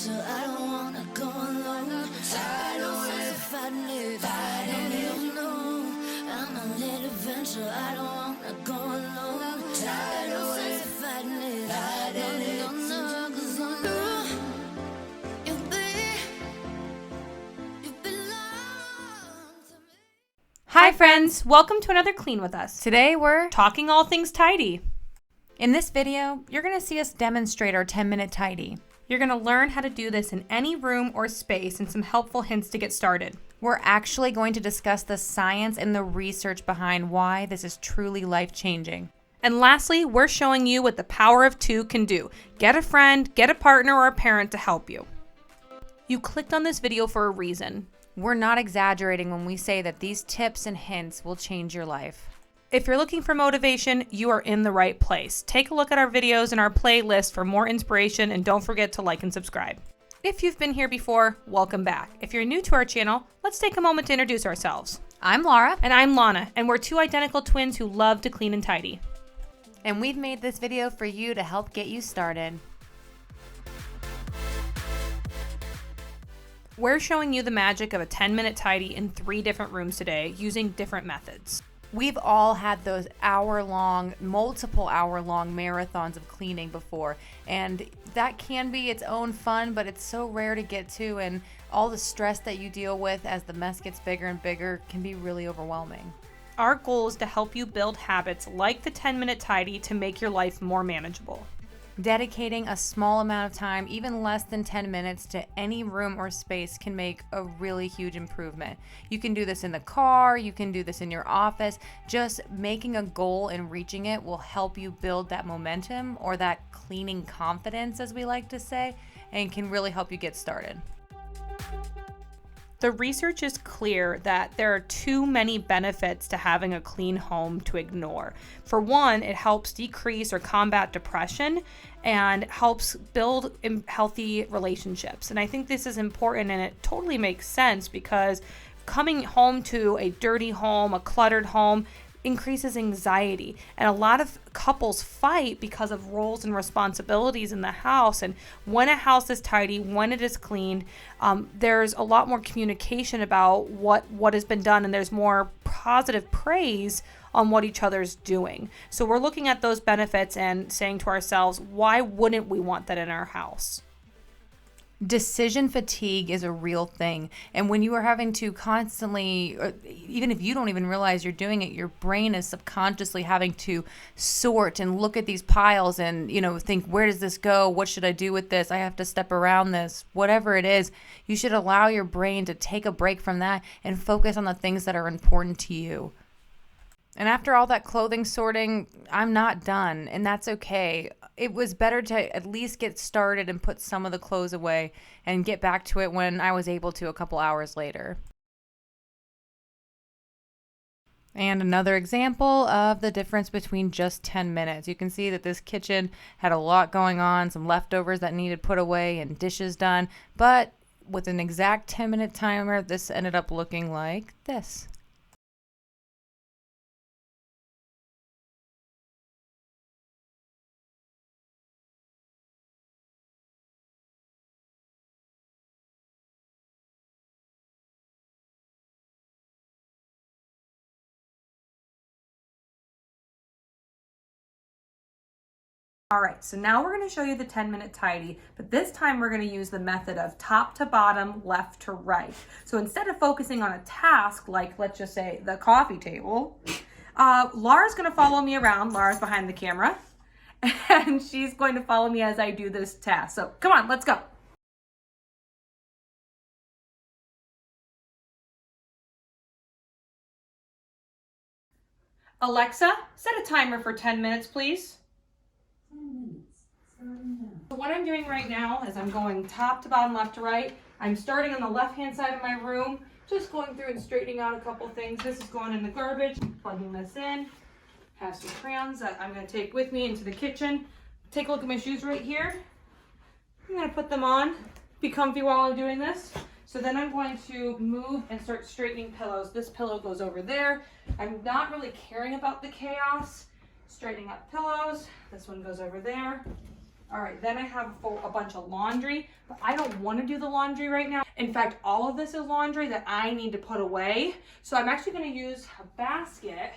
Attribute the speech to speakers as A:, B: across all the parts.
A: adventure, I don't wanna go alone. Tired of fighting it, no. I'm a little adventure, I don't wanna go alone. Tired of fighting it, no. 'Cause I know you belong to me.
B: Hi friends, welcome to another Clean with Us.
C: Today we're
B: Talking all things tidy.
C: in this video, you're going to see us demonstrate our 10-minute tidy.
B: You're going to learn how to do this in any room or space and some helpful hints to get started.
C: We're actually going to discuss the science and the research behind why this is truly life-changing.
B: And lastly, we're showing you what the power of two can do. Get a friend, get a partner or a parent to help you. You clicked on this video for a reason.
C: We're not exaggerating when we say that these tips and hints will change your life.
B: If you're looking for motivation, you are in the right place. Take a look at our videos and our playlist for more inspiration, and don't forget to like and subscribe. If you've been here before, welcome back. If you're new to our channel, let's take a moment to introduce ourselves.
C: I'm Laura,
B: And I'm Lana, and we're two identical twins who love to clean and tidy.
C: and we've made this video for you to help get you started.
B: We're showing you the magic of a 10-minute tidy in 3 different rooms today using different methods.
C: We've all had those hour-long, multiple hour-long marathons of cleaning before, and that can be its own fun, but it's so rare to get to, and all the stress that you deal with as the mess gets bigger and bigger can be really overwhelming.
B: Our goal is to help you build habits like the 10-minute tidy to make your life more manageable.
C: Dedicating a small amount of time, even less than 10 minutes, to any room or space can make a really huge improvement. You can do this in the car, you can do this in your office. Just making a goal and reaching it will help you build that momentum, or that cleaning confidence, as we like to say, and can really help you get started.
B: The research is clear that there are too many benefits to having a clean home to ignore. For one, it helps decrease or combat depression and helps build healthy relationships. And I think this is important, and it totally makes sense because coming home to a dirty home, a cluttered home, increases anxiety, and a lot of couples fight because of roles and responsibilities in the house. And when a house is tidy, when it is cleaned, there's a lot more communication about what has been done, and there's more positive praise on what each other's doing. So we're looking at those benefits and saying to ourselves, why wouldn't we want that in our house?
C: Decision fatigue is a real thing. And when you are having to constantly, even if you don't even realize you're doing it, your brain is subconsciously having to sort and look at these piles and, think, where does this go? What should I do with this? I have to step around this. Whatever it is, you should allow your brain to take a break from that and focus on the things that are important to you. And after all that clothing sorting, I'm not done, and that's okay. It was better to at least get started and put some of the clothes away and get back to it when I was able to a couple hours later. And another example of the difference between just 10 minutes. You can see that this kitchen had a lot going on, some leftovers that needed put away and dishes done. But with an exact 10-minute timer, this ended up looking like this.
B: All right, so now we're going to show you the 10-minute tidy, but this time we're going to use the method of top to bottom, left to right. So instead of focusing on a task like, let's just say, the coffee table, Laura's going to follow me around. Laura's behind the camera, and she's going to follow me as I do this task. So come on, let's go. Alexa, set a timer for 10 minutes, please. So what I'm doing right now is I'm going top to bottom, left to right. I'm starting on the left-hand side of my room, just going through and straightening out a couple things. This is going in the garbage, plugging this in. Have some crayons that I'm going to take with me into the kitchen. Take a look at my shoes right here. I'm going to put them on, be comfy while I'm doing this. So then I'm going to move and start straightening pillows. This pillow goes over there. I'm not really caring about the chaos. Straightening up pillows. This one goes over there. All right, then I have a bunch of laundry, but I don't want to do the laundry right now. In fact, all of this is laundry that I need to put away. So I'm actually going to use a basket,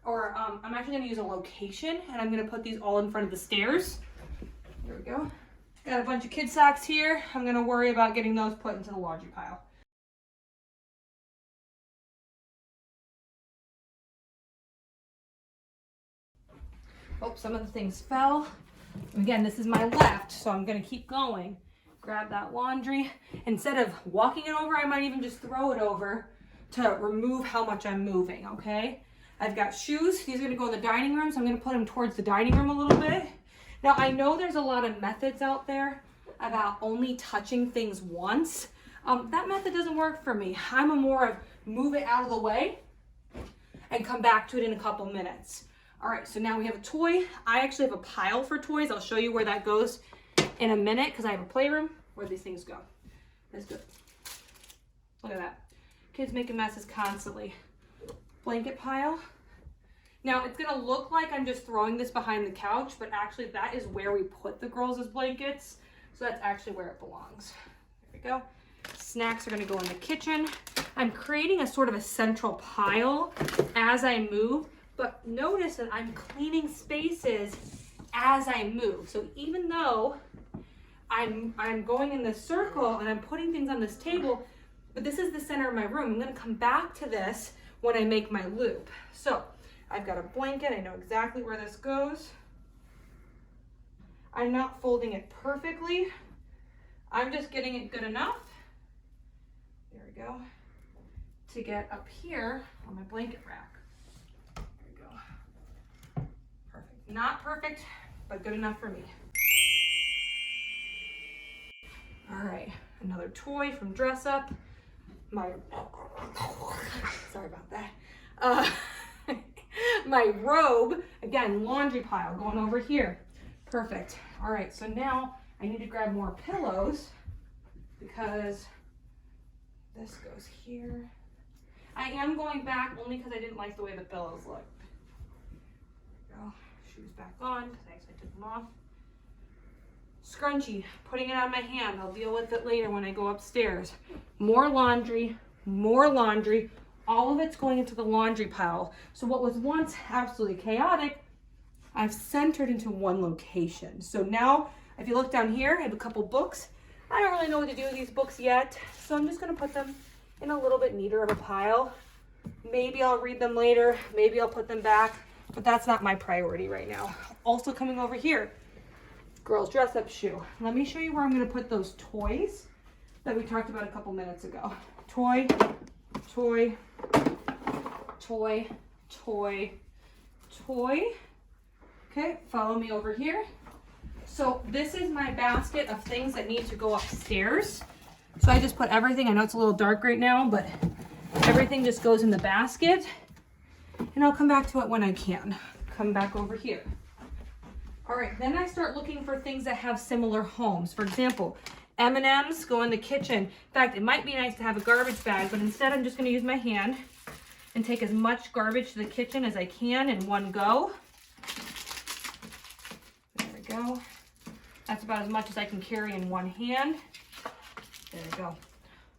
B: or I'm actually going to use a location, and I'm going to put these all in front of the stairs. There we go. Got a bunch of kid socks here. I'm going to worry about getting those put into the laundry pile. Oh, some of the things fell. Again, this is my left, so I'm going to keep going. Grab that laundry. Instead of walking it over, I might even just throw it over to remove how much I'm moving, okay? I've got shoes. These are going to go in the dining room, so I'm going to put them towards the dining room a little bit. Now, I know there's a lot of methods out there about only touching things once. That method doesn't work for me. I'm a more of move it out of the way and come back to it in a couple minutes. All right, so now we have a toy. I actually have a pile for toys. I'll show you where that goes in a minute because I have a playroom where these things go. That's good. Look at that. Kids making messes constantly. Blanket pile. Now it's gonna look like I'm just throwing this behind the couch, but actually that is where we put the girls' blankets. So that's actually where it belongs. There we go. Snacks are gonna go in the kitchen. I'm creating a sort of a central pile as I move. But notice that I'm cleaning spaces as I move. So even though I'm going in this circle and I'm putting things on this table, but this is the center of my room. I'm gonna come back to this when I make my loop. So I've got a blanket. I know exactly where this goes. I'm not folding it perfectly. I'm just getting it good enough. There we go. To get up here on my blanket rack. Not perfect, but good enough for me. All right, another toy from Dress Up. Sorry about that. My robe, again, laundry pile going over here. Perfect. All right, so now I need to grab more pillows because this goes here. I am going back only because I didn't like the way the pillows looked. There we go. Shoes back on because I actually took them off. Scrunchie, putting it on my hand. I'll deal with it later when I go upstairs. More laundry, more laundry. All of it's going into the laundry pile. So what was once absolutely chaotic, I've centered into one location. So now, if you look down here, I have a couple books. I don't really know what to do with these books yet, so I'm just gonna put them in a little bit neater of a pile. Maybe I'll read them later, maybe I'll put them back. But that's not my priority right now. Also coming over here, girls dress up shoe. Let me show you where I'm gonna put those toys that we talked about a couple minutes ago. Toy, toy, toy, toy, toy. Okay, follow me over here. So this is my basket of things that need to go upstairs. So I just put everything, I know it's a little dark right now, but everything just goes in the basket. And I'll come back to it when I can. Come back over here. All right, then I start looking for things that have similar homes. For example, M&Ms go in the kitchen. In fact, it might be nice to have a garbage bag, but instead I'm just gonna use my hand and take as much garbage to the kitchen as I can in one go. There we go. That's about as much as I can carry in one hand. There we go.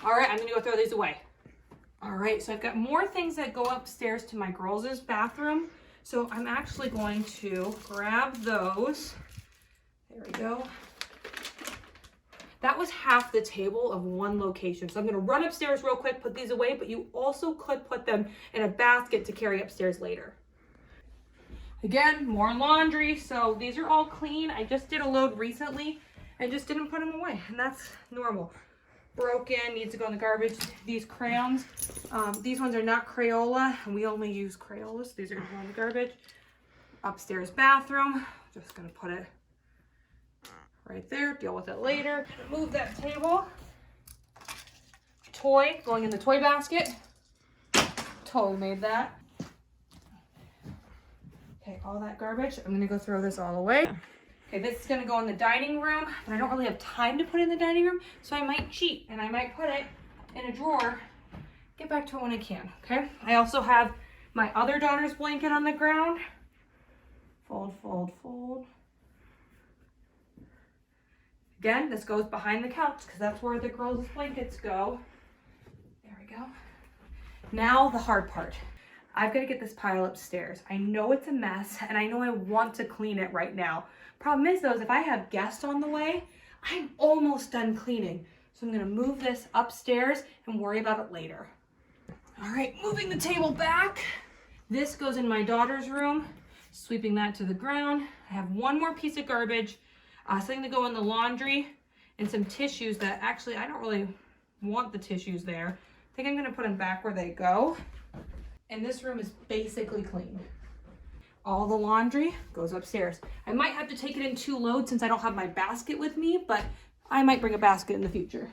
B: All right, I'm gonna go throw these away. All right, so I've got more things that go upstairs to my girls' bathroom. So I'm actually going to grab those. There we go. That was half the table of one location. So I'm gonna run upstairs real quick, put these away, but you also could put them in a basket to carry upstairs later. Again, more laundry. So these are all clean. I just did a load recently and just didn't put them away, and that's normal. Broken, needs to go in the garbage. These crayons, these ones are not Crayola, and we only use Crayolas. These are gonna go in the garbage. Upstairs bathroom, just gonna put it right there, deal with it later. Move that table. Toy, going in the toy basket. Totally made that. Okay, all that garbage, I'm gonna go throw this all away. Okay, this is gonna go in the dining room, but I don't really have time to put it in the dining room, so I might cheat and I might put it in a drawer, get back to it when I can, okay? I also have my other daughter's blanket on the ground. Fold, fold, fold. Again, this goes behind the couch because that's where the girls' blankets go. There we go. Now the hard part. I've got to get this pile upstairs. I know it's a mess and I know I want to clean it right now. Problem is though, if I have guests on the way, I'm almost done cleaning. So I'm gonna move this upstairs and worry about it later. All right, moving the table back. This goes in my daughter's room, sweeping that to the ground. I have one more piece of garbage, something to go in the laundry, and some tissues that actually I don't really want the tissues there. I think I'm gonna put them back where they go. And this room is basically clean. All the laundry goes upstairs. I might have to take it in 2 loads since I don't have my basket with me, but I might bring a basket in the future.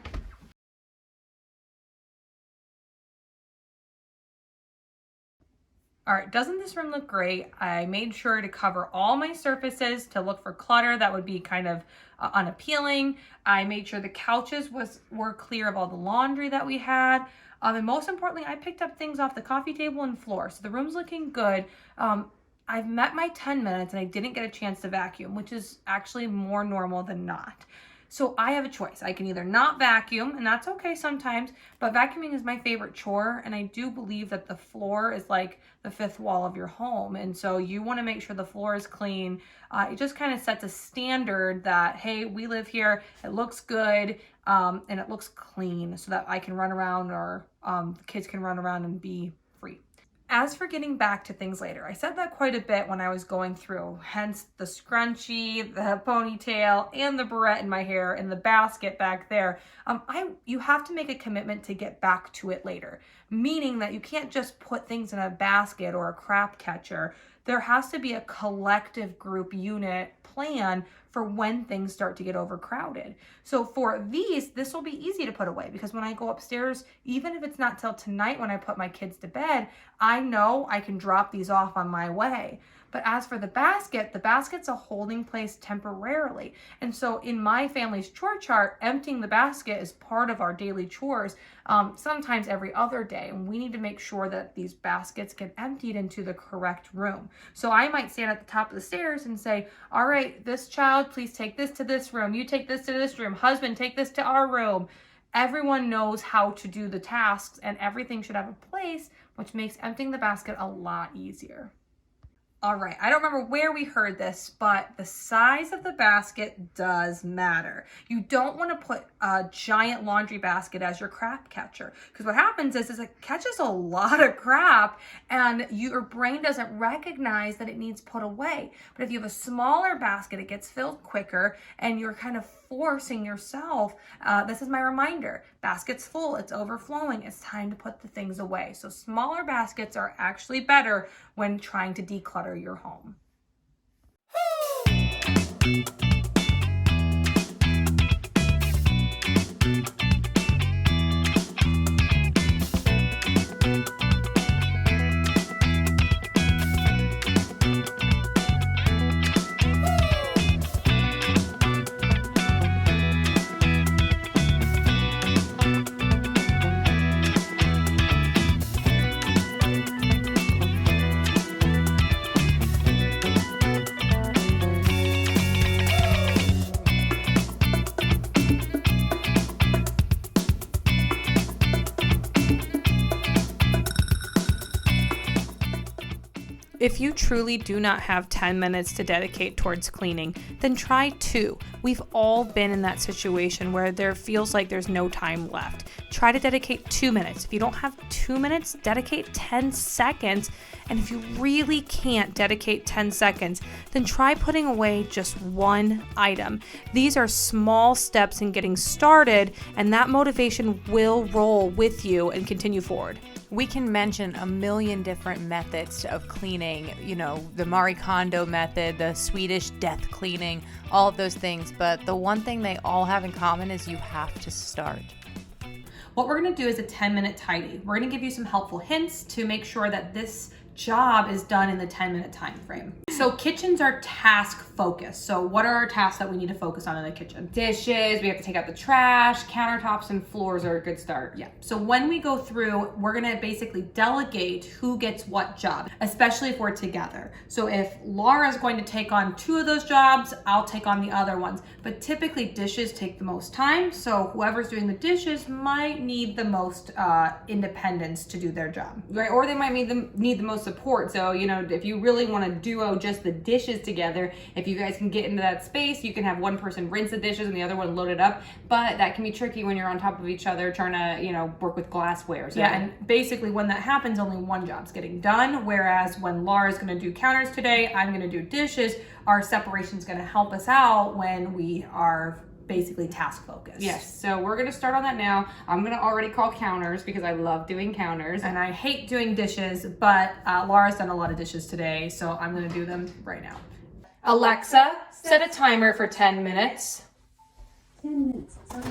B: All right, doesn't this room look great? I made sure to cover all my surfaces to look for clutter that would be kind of unappealing. I made sure the couches were clear of all the laundry that we had. And most importantly, I picked up things off the coffee table and floor. So the room's looking good. I've met my 10 minutes and I didn't get a chance to vacuum, which is actually more normal than not. So I have a choice. I can either not vacuum, and that's okay sometimes, but vacuuming is my favorite chore. And I do believe that the floor is like the 5th wall of your home. And so you want to make sure the floor is clean. It just kind of sets a standard that, hey, we live here, it looks good, and it looks clean so that I can run around or the kids can run around and be free. As for getting back to things later, I said that quite a bit when I was going through, hence the scrunchie, the ponytail, and the barrette in my hair, and the basket back there. You have to make a commitment to get back to it later, meaning that you can't just put things in a basket or a crap catcher. There has to be a collective group unit plan for when things start to get overcrowded. So for these, this will be easy to put away because when I go upstairs, even if it's not till tonight when I put my kids to bed, I know I can drop these off on my way. But as for the basket's a holding place temporarily. And so in my family's chore chart, emptying the basket is part of our daily chores, sometimes every other day. And we need to make sure that these baskets get emptied into the correct room. So I might stand at the top of the stairs and say, all right, this child, please take this to this room. You take this to this room. Husband, take this to our room. Everyone knows how to do the tasks and everything should have a place, which makes emptying the basket a lot easier. All right, I don't remember where we heard this, but the size of the basket does matter. You don't want to put a giant laundry basket as your crap catcher because what happens is it catches a lot of crap and your brain doesn't recognize that it needs put away. But if you have a smaller basket, it gets filled quicker and you're kind of forcing yourself. This is my reminder. Basket's full, it's overflowing, it's time to put the things away. So smaller baskets are actually better when trying to declutter your home. If you truly do not have 10 minutes to dedicate towards cleaning, then try 2. We've all been in that situation where there feels like there's no time left. Try to dedicate 2 minutes. If you don't have 2 minutes, dedicate 10 seconds. And if you really can't dedicate 10 seconds, then try putting away just one item. These are small steps in getting started, and that motivation will roll with you and continue forward.
C: We can mention a million different methods of cleaning, the Marie Kondo method, the Swedish death cleaning, all of those things. But the one thing they all have in common is you have to start.
B: What we're going to do is a 10-minute tidy. We're going to give you some helpful hints to make sure that this job is done in the 10-minute time frame. So kitchens are task focused. So what are our tasks that we need to focus on in the kitchen?
D: Dishes, we have to take out the trash, countertops and floors are a good start.
B: Yeah. So when we go through, we're gonna basically delegate who gets what job, especially if we're together. So if Laura's going to take on 2 of those jobs, I'll take on the other ones. But typically dishes take the most time. So whoever's doing the dishes might need the most independence to do their job.
D: Right, or they might need the most support. So, you know, if you really want to duo just the dishes together, if you guys can get into that space, you can have one person rinse the dishes and the other one load it up. But that can be tricky when you're on top of each other trying to, you know, work with glassware. So.
B: Yeah, and basically when that happens, only one job's getting done. Whereas when Laura's going to do counters today, I'm going to do dishes. Our separation is going to help us out when we are basically task focused.
D: Yes, so we're gonna start on that now. I'm gonna already call counters because I love doing counters.
B: And I hate doing dishes, but Laura's done a lot of dishes today, so I'm gonna do them right now.
D: Alexa, set a timer for 10 minutes.
A: 10 minutes. Sorry.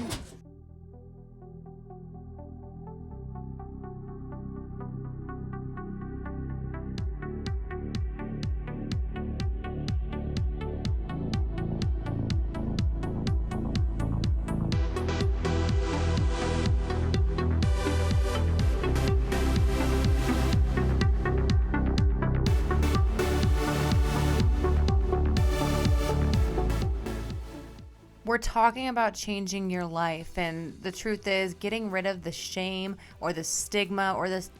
C: We're talking about changing your life, and the truth is getting rid of the shame or the stigma or this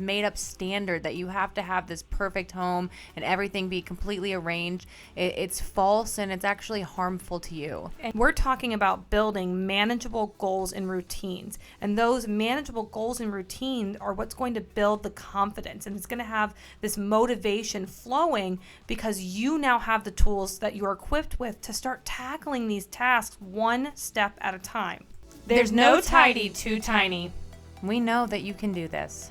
C: made up standard that you have to have this perfect home and everything be completely arranged. It's false, and it's actually harmful to you.
B: And we're talking about building manageable goals and routines. And those manageable goals and routines are what's going to build the confidence. And it's going to have this motivation flowing because you now have the tools that you're equipped with to start tackling these tasks one step at a time.
C: There's no tidy too tiny. We know that you can do this.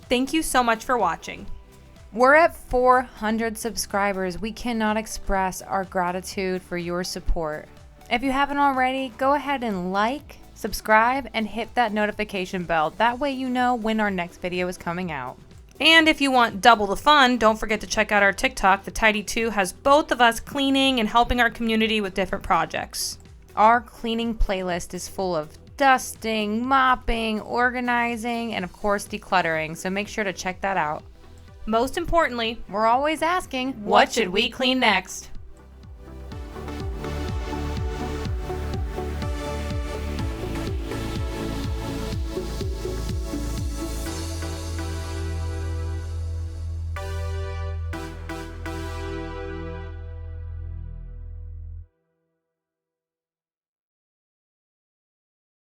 B: Thank you so much for watching.
C: We're at 400 subscribers. We cannot express our gratitude for your support. If you haven't already, go ahead and like, subscribe, and hit that notification bell. That way you know when our next video is coming out.
B: And if you want double the fun, don't forget to check out our TikTok. The Tidy 2 has both of us cleaning and helping our community with different projects.
C: Our cleaning playlist is full of dusting, mopping, organizing, and of course decluttering, so make sure to check that out.
B: Most importantly,
C: We're always asking,
B: what should we clean next?